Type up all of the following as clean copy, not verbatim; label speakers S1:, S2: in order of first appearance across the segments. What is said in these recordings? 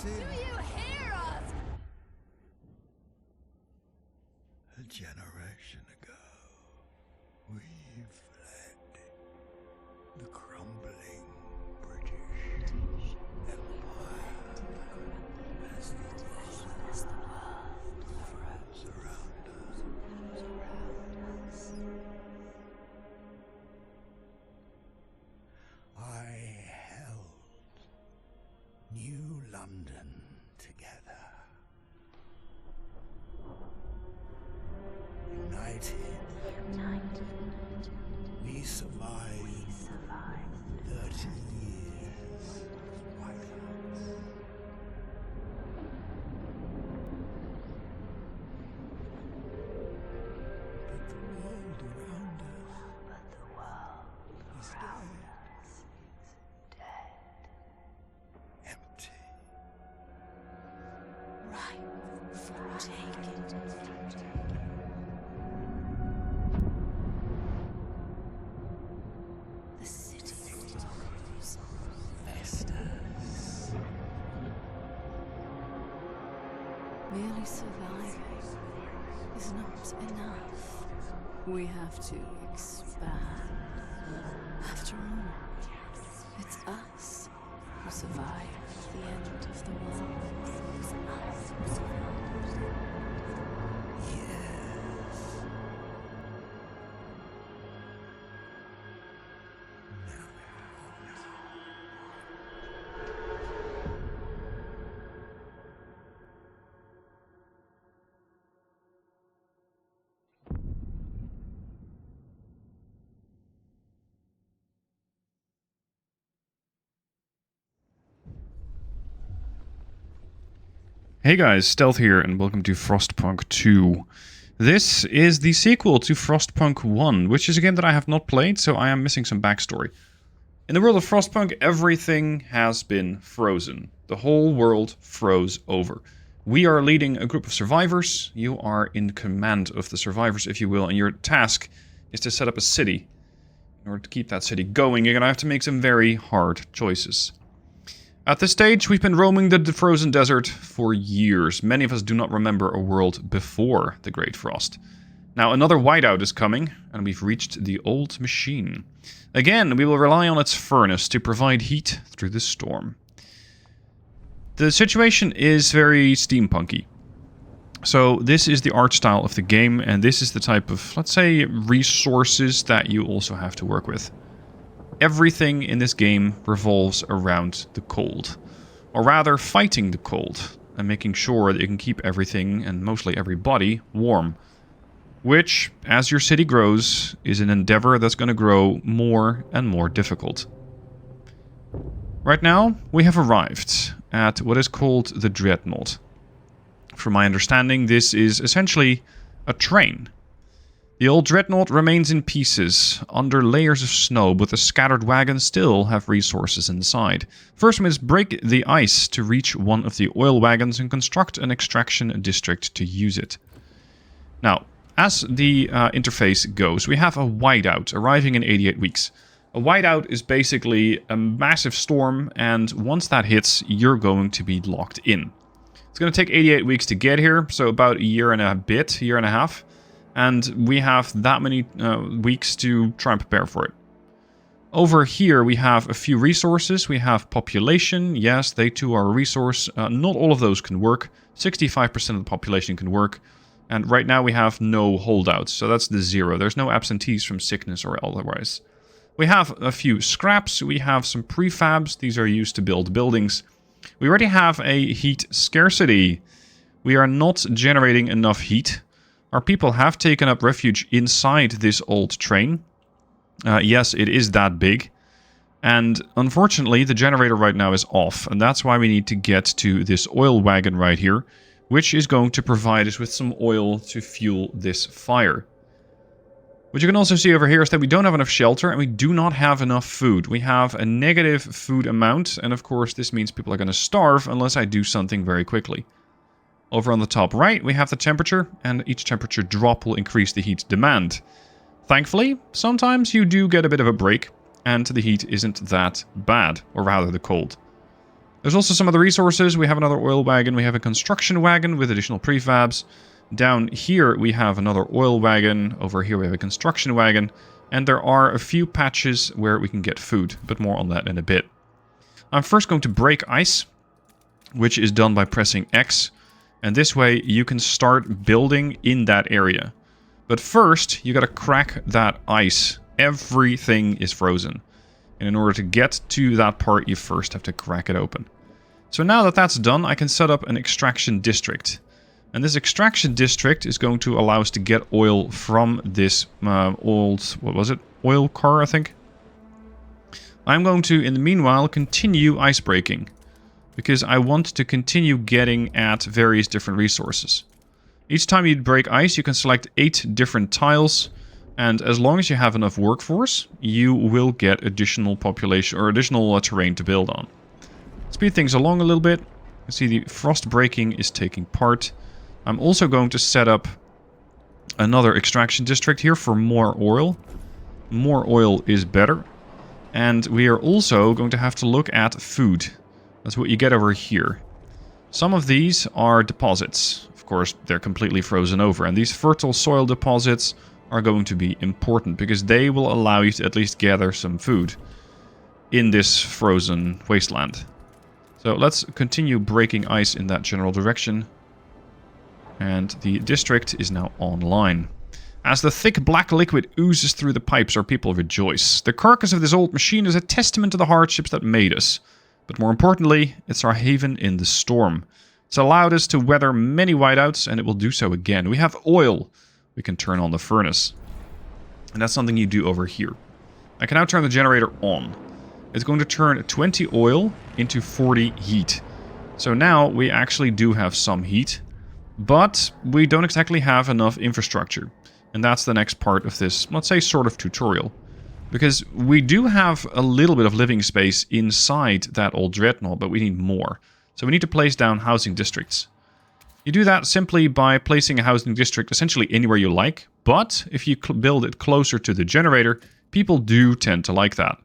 S1: you hear us?
S2: A generation ago, we fled the crumbling British Empire as the world froze around us. I held New London together. United, we survived 30 years of Whiteout. But the world around us is dead. Empty.
S1: Right for taking. The city grows.
S2: Festers.
S1: Merely surviving is not enough. We have to expand. After all, it's us who survived the end of the world. It's us who survived.
S2: Yes.
S3: Hey guys, Stealth here, and welcome to Frostpunk 2. This is the sequel to Frostpunk 1, which is a game that I have not played, so I am missing some backstory. In the world of Frostpunk, everything has been frozen. The whole world froze over. We are leading a group of survivors. You are in command of the survivors, if you will, and your task is to set up a city. In order to keep that city going, you're going to have to make some very hard choices. At this stage, we've been roaming the frozen desert for years. Many of us do not remember a world before the Great Frost. Now, another whiteout is coming, and we've reached the old machine. Again, we will rely on its furnace to provide heat through the storm. The situation is very steampunky. So this is the art style of the game, and this is the type of, let's say, resources that you also have to work with. Everything in this game revolves around the cold. Or rather, fighting the cold. And making sure that you can keep everything, and mostly everybody, warm. Which, as your city grows, is an endeavor that's going to grow more and more difficult. Right now, we have arrived at what is called the Dreadnought. From my understanding, this is essentially a train. The old Dreadnought remains in pieces, under layers of snow, but the scattered wagons still have resources inside. First, we must break the ice to reach one of the oil wagons and construct an extraction district to use it. Now, as the interface goes, we have a whiteout arriving in 88 weeks. A whiteout is basically a massive storm, and once that hits, you're going to be locked in. It's going to take 88 weeks to get here, so about a year and a half. And we have that many weeks to try and prepare for it. Over here we have a few resources. We have population. Yes, they too are a resource. Not all of those can work. 65% of the population can work. And right now we have no holdouts. So that's the 0. There's no absentees from sickness or otherwise. We have a few scraps. We have some prefabs. These are used to build buildings. We already have a heat scarcity. We are not generating enough heat. Our people have taken up refuge inside this old train. Yes, it is that big. And unfortunately, the generator right now is off. And that's why we need to get to this oil wagon right here, which is going to provide us with some oil to fuel this fire. What you can also see over here is that we don't have enough shelter and we do not have enough food. We have a negative food amount. And of course, this means people are going to starve unless I do something very quickly. Over on the top right, we have the temperature, and each temperature drop will increase the heat demand. Thankfully, sometimes you do get a bit of a break, and the heat isn't that bad, or rather the cold. There's also some other resources. We have another oil wagon. We have a construction wagon with additional prefabs. Down here we have another oil wagon. Over here we have a construction wagon. And there are a few patches where we can get food, but more on that in a bit. I'm first going to break ice, which is done by pressing X. And this way you can start building in that area. But first, you gotta crack that ice. Everything is frozen. And in order to get to that part, you first have to crack it open. So now that that's done, I can set up an extraction district. And this extraction district is going to allow us to get oil from this old, what was it? Oil car, I think. I'm going to, in the meanwhile, continue ice breaking. Because I want to continue getting at various different resources. Each time you break ice, you can select 8 different tiles. And as long as you have enough workforce, you will get additional population or additional terrain to build on. Speed things along a little bit. You see the frost breaking is taking part. I'm also going to set up another extraction district here for more oil. More oil is better. And we are also going to have to look at food. That's what you get over here. Some of these are deposits. Of course, they're completely frozen over. And these fertile soil deposits are going to be important because they will allow you to at least gather some food in this frozen wasteland. So let's continue breaking ice in that general direction. And the district is now online. As the thick black liquid oozes through the pipes, our people rejoice. The carcass of this old machine is a testament to the hardships that made us. But more importantly, it's our haven in the storm. It's allowed us to weather many whiteouts, and it will do so again. We have oil. We can turn on the furnace. And that's something you do over here. I can now turn the generator on. It's going to turn 20 oil into 40 heat. So now we actually do have some heat. But we don't exactly have enough infrastructure. And that's the next part of this, let's say, sort of tutorial. Because we do have a little bit of living space inside that old dreadnought, but we need more. So we need to place down housing districts. You do that simply by placing a housing district essentially anywhere you like. But if you build it closer to the generator, people do tend to like that.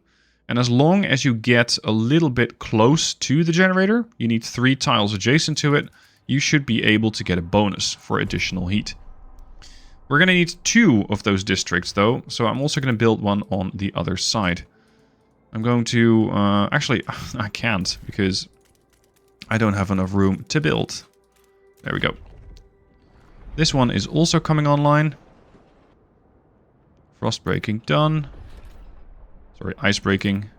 S3: And as long as you get a little bit close to the generator, you need 3 tiles adjacent to it, you should be able to get a bonus for additional heat. We're going to need 2 of those districts though, so I'm also going to build one on the other side. I'm going to... actually, I can't because I don't have enough room to build. There we go. This one is also coming online. Frost breaking done. Sorry, ice breaking.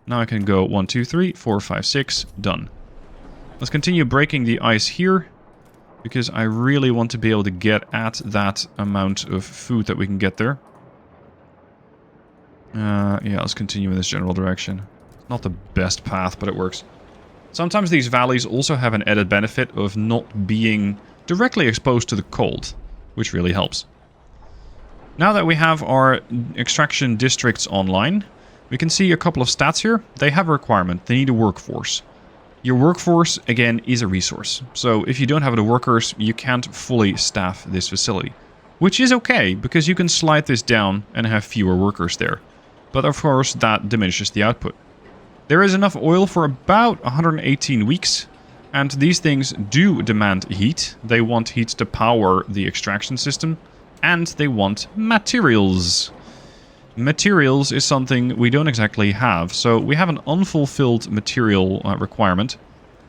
S3: Now I can go 1, 2, 3, 4, 5, 6. Done. Let's continue breaking the ice here. Because I really want to be able to get at that amount of food that we can get there. Yeah, let's continue in this general direction. Not the best path, but it works. Sometimes these valleys also have an added benefit of not being directly exposed to the cold, which really helps. Now that we have our extraction districts online, we can see a couple of stats here. They have a requirement. They need a workforce. Your workforce, again, is a resource. So if you don't have the workers, you can't fully staff this facility. Which is okay, because you can slide this down and have fewer workers there. But of course, that diminishes the output. There is enough oil for about 118 weeks. And these things do demand heat. They want heat to power the extraction system. And they want materials. Materials is something we don't exactly have. So we have an unfulfilled material requirement,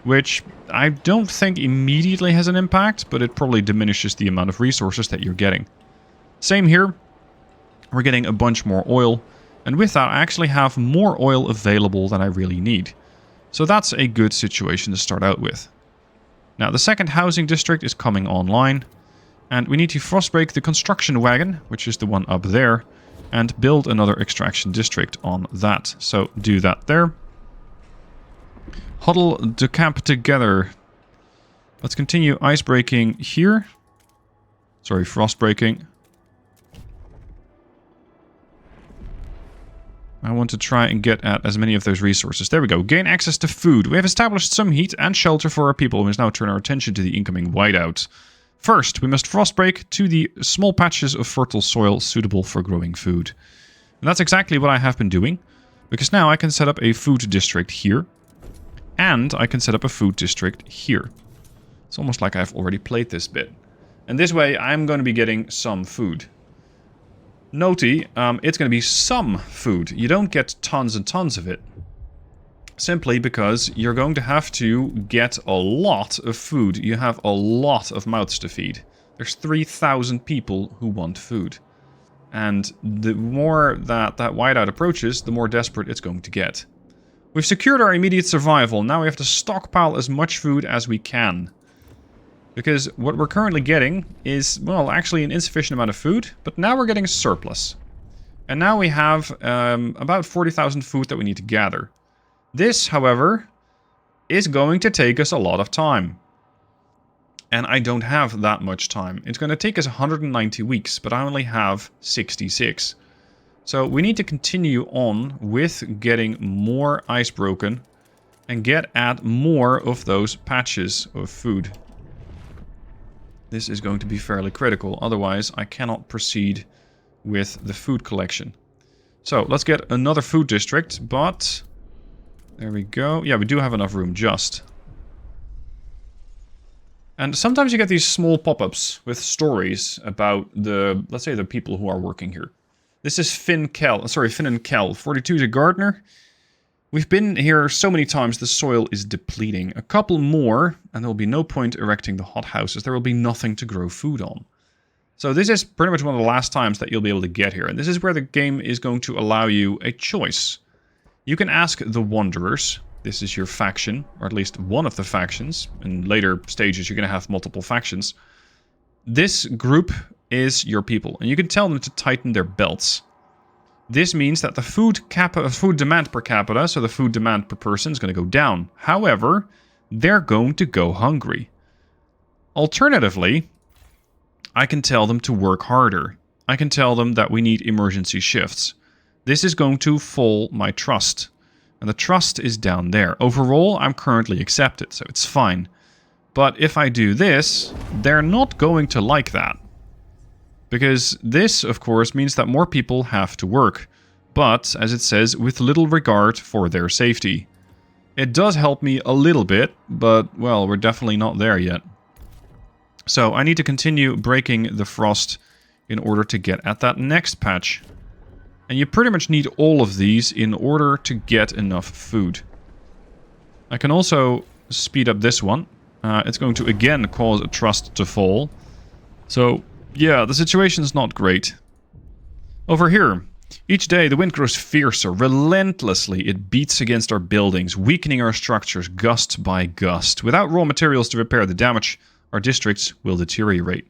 S3: which I don't think immediately has an impact, but it probably diminishes the amount of resources that you're getting. Same here. We're getting a bunch more oil, and with that I actually have more oil available than I really need. So that's a good situation to start out with. Now the second housing district is coming online, and we need to frostbreak the construction wagon, which is the one up there, and build another extraction district on that. So do that there. Huddle the camp together. Let's continue ice breaking here. Sorry, frost breaking. I want to try and get at as many of those resources. There we go. Gain access to food. We have established some heat and shelter for our people. We must now turn our attention to the incoming whiteout. First, we must frostbreak to the small patches of fertile soil suitable for growing food. And that's exactly what I have been doing, because now I can set up a food district here. And I can set up a food district here. It's almost like I've already played this bit. And this way, I'm going to be getting some food. Noti, it's going to be some food. You don't get tons and tons of it. Simply because you're going to have to get a lot of food. You have a lot of mouths to feed. There's 3,000 people who want food. And the more that whiteout approaches, the more desperate it's going to get. We've secured our immediate survival. Now we have to stockpile as much food as we can. Because what we're currently getting is, well, actually an insufficient amount of food. But now we're getting a surplus. And now we have about 40,000 food that we need to gather. This, however, is going to take us a lot of time. And I don't have that much time. It's going to take us 190 weeks, but I only have 66. So we need to continue on with getting more ice broken and get at more of those patches of food. This is going to be fairly critical, otherwise I cannot proceed with the food collection. So let's get another food district, but there we go. Yeah, we do have enough room just. And sometimes you get these small pop-ups with stories about the, let's say, the people who are working here. This is Finn and Kel. 42 is a gardener. We've been here so many times the soil is depleting. A couple more, and there will be no point erecting the hothouses. There will be nothing to grow food on. So this is pretty much one of the last times that you'll be able to get here. And this is where the game is going to allow you a choice. You can ask the Wanderers. This is your faction, or at least one of the factions. In later stages, you're going to have multiple factions. This group is your people, and you can tell them to tighten their belts. This means that the food demand per capita, so the food demand per person, is going to go down. However, they're going to go hungry. Alternatively, I can tell them to work harder. I can tell them that we need emergency shifts. This is going to fall my trust. And the trust is down there. Overall, I'm currently accepted, so it's fine. But if I do this, they're not going to like that. Because this, of course, means that more people have to work. But, as it says, with little regard for their safety. It does help me a little bit, but, well, we're definitely not there yet. So I need to continue breaking the frost in order to get at that next patch. And you pretty much need all of these in order to get enough food. I can also speed up this one. It's going to again cause a trust to fall. So, yeah, the situation is not great. Over here, each day the wind grows fiercer. Relentlessly, it beats against our buildings, weakening our structures gust by gust. Without raw materials to repair the damage, our districts will deteriorate.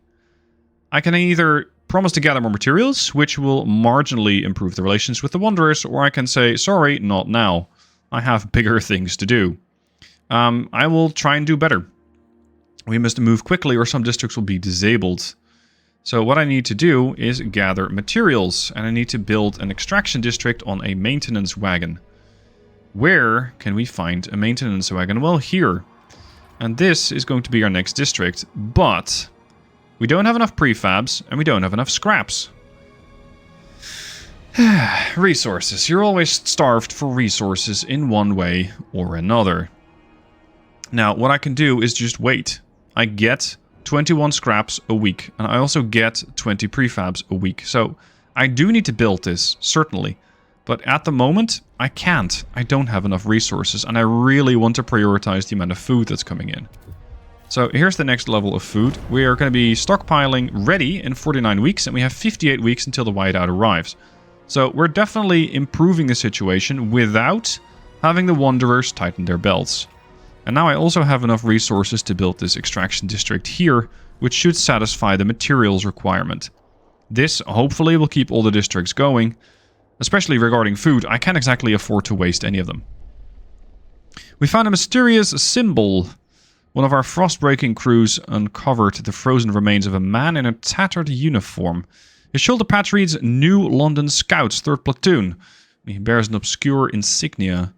S3: I can either promise to gather more materials, which will marginally improve the relations with the Wanderers, or I can say, sorry, not now. I have bigger things to do. I will try and do better. We must move quickly or some districts will be disabled. So what I need to do is gather materials, and I need to build an extraction district on a maintenance wagon. Where can we find a maintenance wagon? Well, here. And this is going to be our next district, but we don't have enough prefabs, and we don't have enough scraps. Resources. You're always starved for resources in one way or another. Now, what I can do is just wait. I get 21 scraps a week, and I also get 20 prefabs a week. So, I do need to build this, certainly. But at the moment, I can't. I don't have enough resources, and I really want to prioritize the amount of food that's coming in. So here's the next level of food. We are going to be stockpiling ready in 49 weeks, and we have 58 weeks until the whiteout arrives. So we're definitely improving the situation without having the Wanderers tighten their belts. And now I also have enough resources to build this extraction district here, which should satisfy the materials requirement. This hopefully will keep all the districts going. Especially regarding food, I can't exactly afford to waste any of them. We found a mysterious symbol. One of our frost-breaking crews uncovered the frozen remains of a man in a tattered uniform. His shoulder patch reads, New London Scouts, 3rd Platoon. He bears an obscure insignia.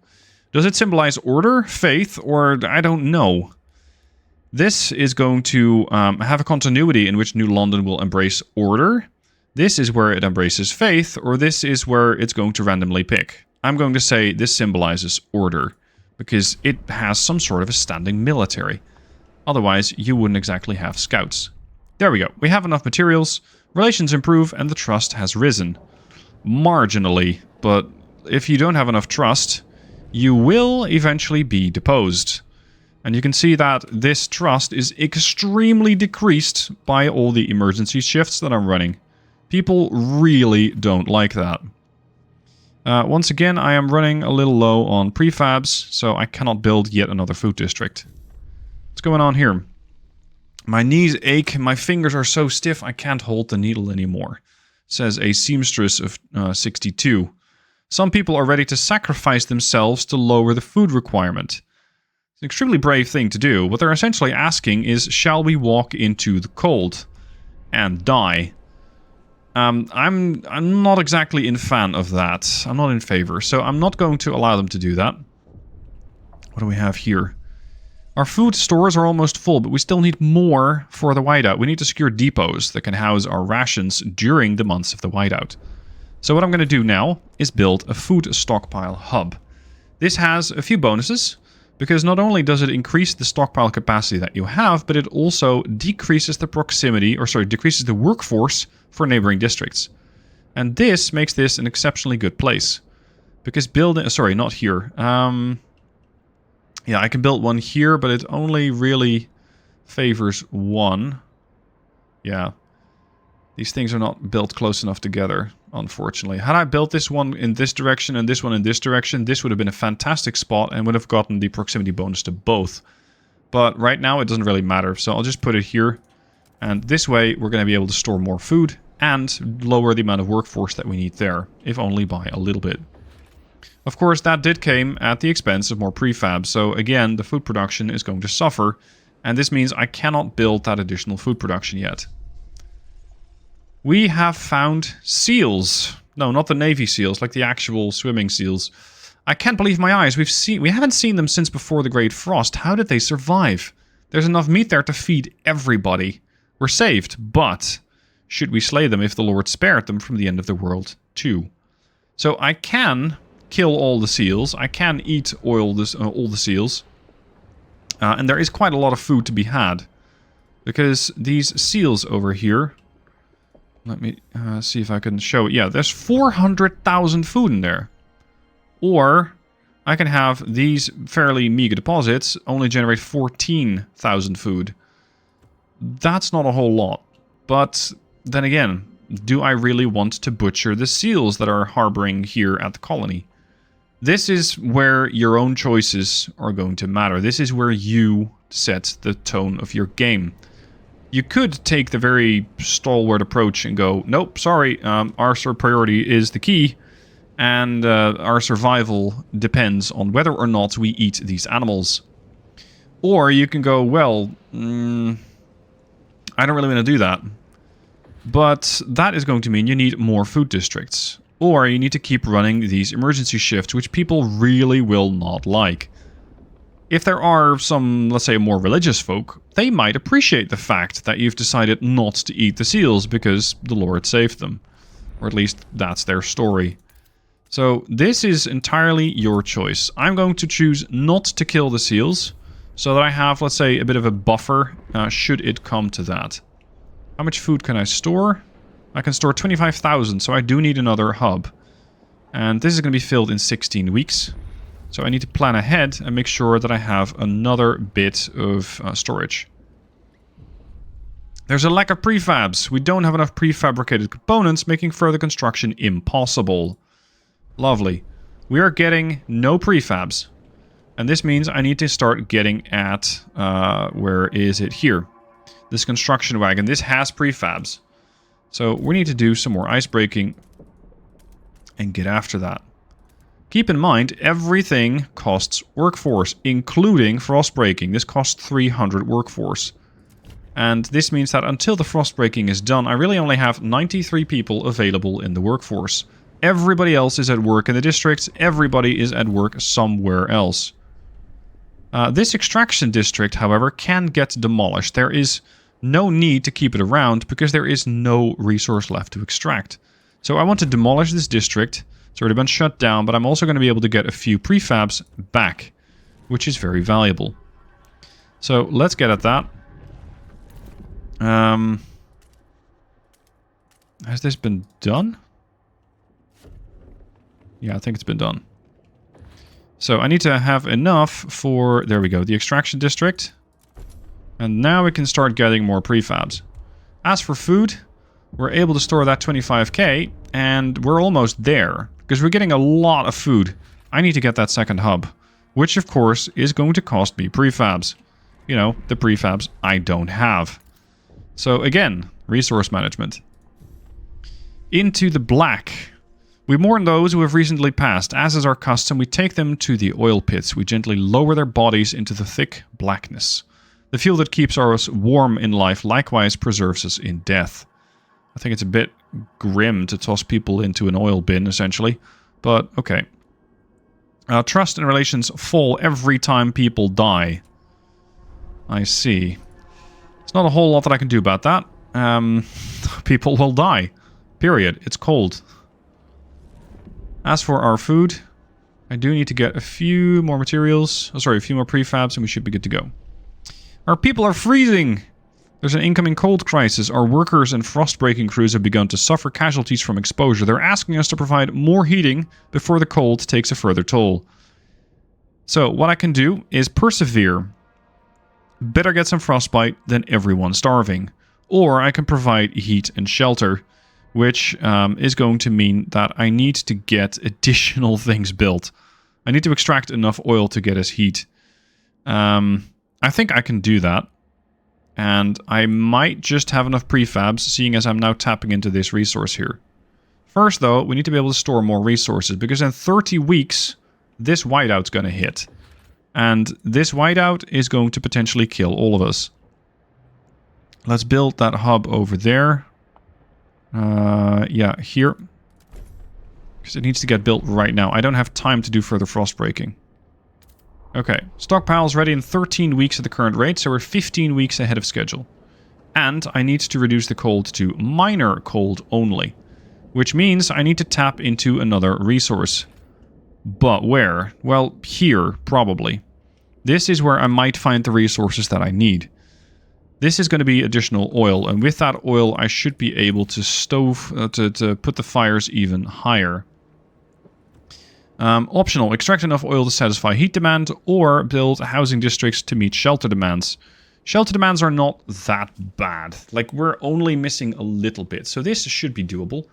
S3: Does it symbolize order, faith, or I don't know? This is going to have a continuity in which New London will embrace order. This is where it embraces faith, or this is where it's going to randomly pick. I'm going to say this symbolizes order. because it has some sort of a standing military. Otherwise, you wouldn't exactly have scouts. There we go. We have enough materials, relations improve, and the trust has risen. Marginally, but if you don't have enough trust, you will eventually be deposed. And you can see that this trust is extremely decreased by all the emergency shifts that I'm running. People really don't like that. Once again, I am running a little low on prefabs, so I cannot build yet another food district. What's going on here? My knees ache, my fingers are so stiff I can't hold the needle anymore, says a seamstress of 62. Some people are ready to sacrifice themselves to lower the food requirement. It's an extremely brave thing to do. What they're essentially asking is, shall we walk into the cold and die? I'm not exactly in fan of that. I'm not in favor, so I'm not going to allow them to do that. What do we have here? Our food stores are almost full, but we still need more for the whiteout. We need to secure depots that can house our rations during the months of the whiteout. So what I'm going to do now is build a food stockpile hub. This has a few bonuses, because not only does it increase the stockpile capacity that you have, but it also decreases the decreases the workforce for neighboring districts. And this makes this an exceptionally good place. Because building... Sorry, not here. Yeah, I can build one here, but it only really favors one. Yeah. These things are not built close enough together, unfortunately. Had I built this one in this direction and this one in this direction, this would have been a fantastic spot and would have gotten the proximity bonus to both. But right now it doesn't really matter, so I'll just put it here. And this way we're going to be able to store more food and lower the amount of workforce that we need there, if only by a little bit. Of course, that did come at the expense of more prefab, so again, the food production is going to suffer, and this means I cannot build that additional food production yet. We have found seals. No, not the Navy seals, like the actual swimming seals. I can't believe my eyes. We haven't seen them since before the Great Frost. How did they survive? There's enough meat there to feed everybody. We're saved, but should we slay them if the Lord spared them from the end of the world too? So I can kill all the seals. I can eat all the seals. And there is quite a lot of food to be had. Because these seals over here... Let me see if I can show it. Yeah, there's 400,000 food in there. Or I can have these fairly meager deposits only generate 14,000 food. That's not a whole lot. But then again, do I really want to butcher the seals that are harboring here at the colony? This is where your own choices are going to matter. This is where you set the tone of your game. You could take the very stalwart approach and go, nope, sorry, our priority is the key, and our survival depends on whether or not we eat these animals. Or you can go, well, I don't really want to do that. But that is going to mean you need more food districts. Or you need to keep running these emergency shifts, which people really will not like. If there are some, let's say, more religious folk, they might appreciate the fact that you've decided not to eat the seals because the Lord saved them. Or at least that's their story. So this is entirely your choice. I'm going to choose not to kill the seals, so that I have, let's say, a bit of a buffer should it come to that. How much food can I store? I can store 25,000, so I do need another hub. And this is going to be filled in 16 weeks. So I need to plan ahead and make sure that I have another bit of storage. There's a lack of prefabs. We don't have enough prefabricated components, making further construction impossible. Lovely. We are getting no prefabs. And this means I need to start getting at... where is it? Here. This construction wagon. This has prefabs. So we need to do some more ice breaking and get after that. Keep in mind, everything costs workforce, including frost breaking. This costs 300 workforce. And this means that until the frost breaking is done, I really only have 93 people available in the workforce. Everybody else is at work in the districts. Everybody is at work somewhere else. This extraction district, however, can get demolished. There is no need to keep it around because there is no resource left to extract. So I want to demolish this district. It's already been shut down, but I'm also going to be able to get a few prefabs back. which is very valuable. So let's get at that. Has this been done? Yeah, I think it's been done. So I need to have enough for... There we go, the extraction district. And now we can start getting more prefabs. As for food, we're able to store that 25k, and we're almost there. Because we're getting a lot of food. I need to get that second hub. Which, of course, is going to cost me prefabs. You know, the prefabs I don't have. So again, resource management. Into the black. We mourn those who have recently passed. As is our custom, we take them to the oil pits. We gently lower their bodies into the thick blackness. The fuel that keeps us warm in life likewise preserves us in death. I think it's a bit grim to toss people into an oil bin, essentially. But, okay. Trust and relations fall every time people die. I see. There's not a whole lot that I can do about that. People will die. Period. It's cold. As for our food, I do need to get a few more materials. Oh, sorry, a few more prefabs and we should be good to go. Our people are freezing! There's an incoming cold crisis. Our workers and frost-breaking crews have begun to suffer casualties from exposure. They're asking us to provide more heating before the cold takes a further toll. So, what I can do is persevere. Better get some frostbite than everyone starving. Or I can provide heat and shelter, which is going to mean that I need to get additional things built. I need to extract enough oil to get us heat. I think I can do that. And I might just have enough prefabs, seeing as I'm now tapping into this resource here. First, though, we need to be able to store more resources, because in 30 weeks, this whiteout's going to hit. And this whiteout is going to potentially kill all of us. Let's build that hub over there. Yeah, here. Because it needs to get built right now. I don't have time to do further frost breaking. Okay, stockpile's ready in 13 weeks at the current rate, so we're 15 weeks ahead of schedule. And I need to reduce the cold to minor cold only. Which means I need to tap into another resource. But where? Well, here, probably. This is where I might find the resources that I need. This is going to be additional oil, and with that oil I should be able to to put the fires even higher. Optional, extract enough oil to satisfy heat demand, or build housing districts to meet shelter demands. Shelter demands are not that bad. Like, we're only missing a little bit, so this should be doable.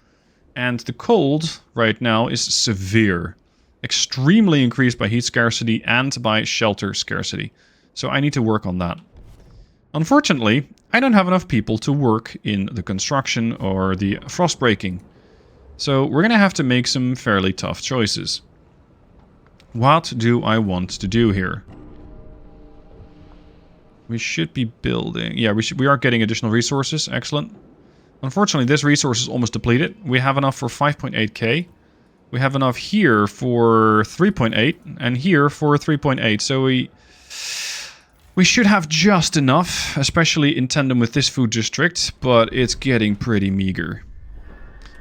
S3: And the cold right now is severe. Extremely increased by heat scarcity and by shelter scarcity. So I need to work on that. Unfortunately, I don't have enough people to work in the construction or the frost breaking. So we're going to have to make some fairly tough choices. What do I want to do here? We should be building... Yeah, we are getting additional resources. Excellent. Unfortunately, this resource is almost depleted. We have enough for 5.8k. We have enough here for 3.8 and here for 3.8. So we should have just enough, especially in tandem with this food district, but it's getting pretty meager.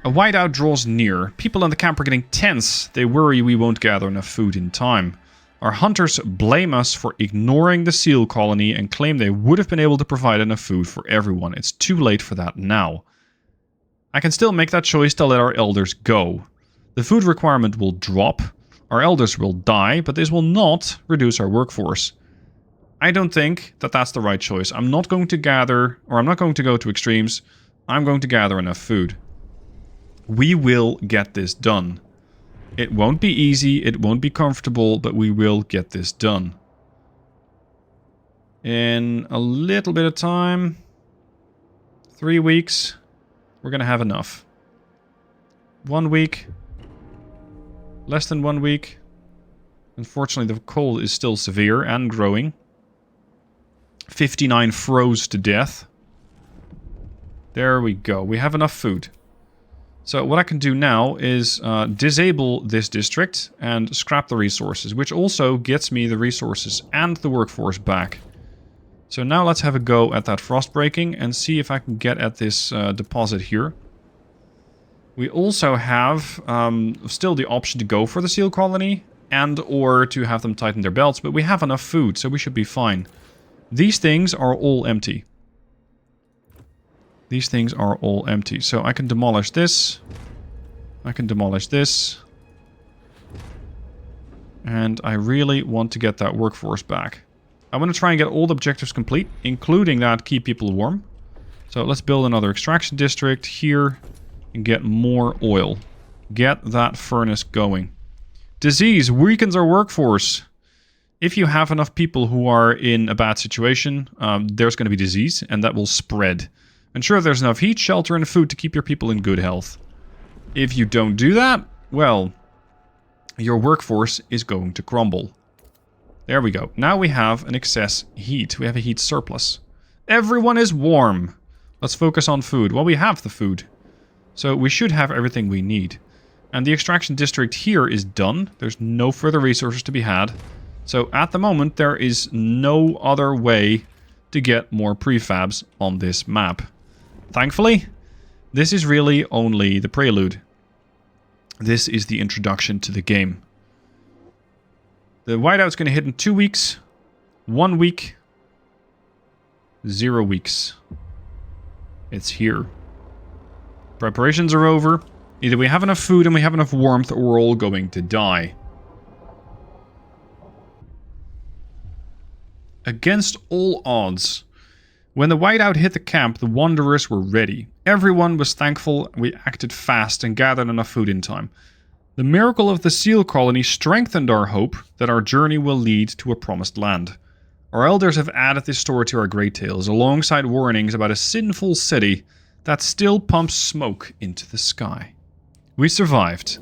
S3: A whiteout draws near. People in the camp are getting tense. They worry we won't gather enough food in time. Our hunters blame us for ignoring the seal colony and claim they would have been able to provide enough food for everyone. It's too late for that now. I can still make that choice to let our elders go. The food requirement will drop. Our elders will die, but this will not reduce our workforce. I don't think that that's the right choice. I'm not going to gather, or I'm not going to go to extremes. I'm going to gather enough food. We will get this done. It won't be easy, it won't be comfortable, but we will get this done. In a little bit of time, 3 weeks, we're going to have enough. 1 week, less than 1 week. Unfortunately, the cold is still severe and growing. 59 froze to death. There we go. We have enough food. So what I can do now is disable this district and scrap the resources, which also gets me the resources and the workforce back. So now let's have a go at that frost breaking and see if I can get at this deposit here. We also have still the option to go for the seal colony, and or to have them tighten their belts, but we have enough food, so we should be fine. These things are all empty. These things are all empty. So I can demolish this. I can demolish this. And I really want to get that workforce back. I want to try and get all the objectives complete, including that keep people warm. So let's build another extraction district here and get more oil. Get that furnace going. Disease weakens our workforce. If you have enough people who are in a bad situation, there's going to be disease, and that will spread. Ensure there's enough heat, shelter, and food to keep your people in good health. If you don't do that, well, your workforce is going to crumble. There we go. Now we have an excess heat. We have a heat surplus. Everyone is warm. Let's focus on food. Well, we have the food. So we should have everything we need. And the extraction district here is done. There's no further resources to be had. So at the moment, there is no other way to get more prefabs on this map. Thankfully, this is really only the prelude. This is the introduction to the game. The Whiteout's going to hit in 2 weeks, 1 week, 0 weeks. It's here. Preparations are over. Either we have enough food and we have enough warmth, or we're all going to die. Against all odds, when the Whiteout hit the camp, the Wanderers were ready. Everyone was thankful, we acted fast and gathered enough food in time. The miracle of the seal colony strengthened our hope that our journey will lead to a promised land. Our elders have added this story to our great tales, alongside warnings about a sinful city that still pumps smoke into the sky. We survived.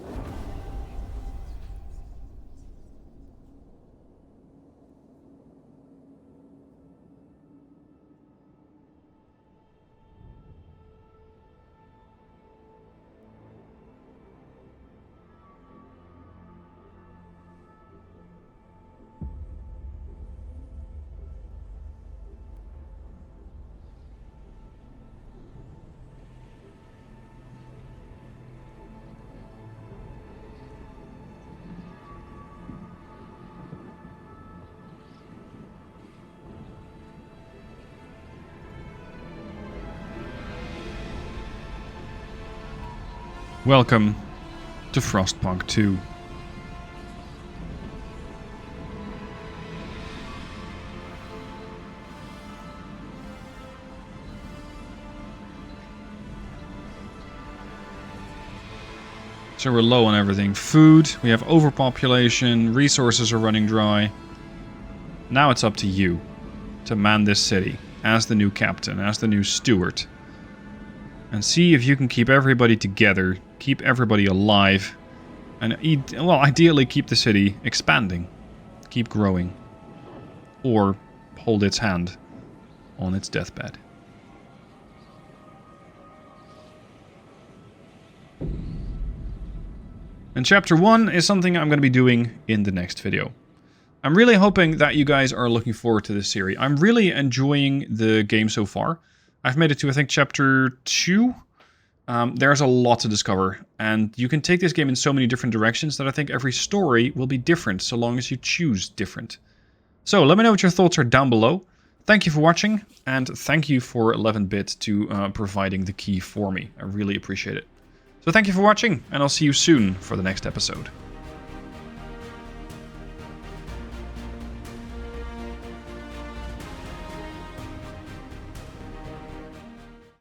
S3: Welcome to Frostpunk 2. So we're low on everything. Food, we have overpopulation, resources are running dry. Now it's up to you to man this city as the new captain, as the new steward. And see if you can keep everybody together, keep everybody alive, and, well, ideally keep the city expanding, keep growing, or hold its hand on its deathbed. And Chapter 1 is something I'm going to be doing in the next video. I'm really hoping that you guys are looking forward to this series. I'm really enjoying the game so far. I've made it to, I think, Chapter 2. There's a lot to discover, and you can take this game in so many different directions that I think every story will be different, so long as you choose different. So, let me know what your thoughts are down below. Thank you for watching, and thank you for 11-bit to providing the key for me. I really appreciate it. So thank you for watching, and I'll see you soon for the next episode.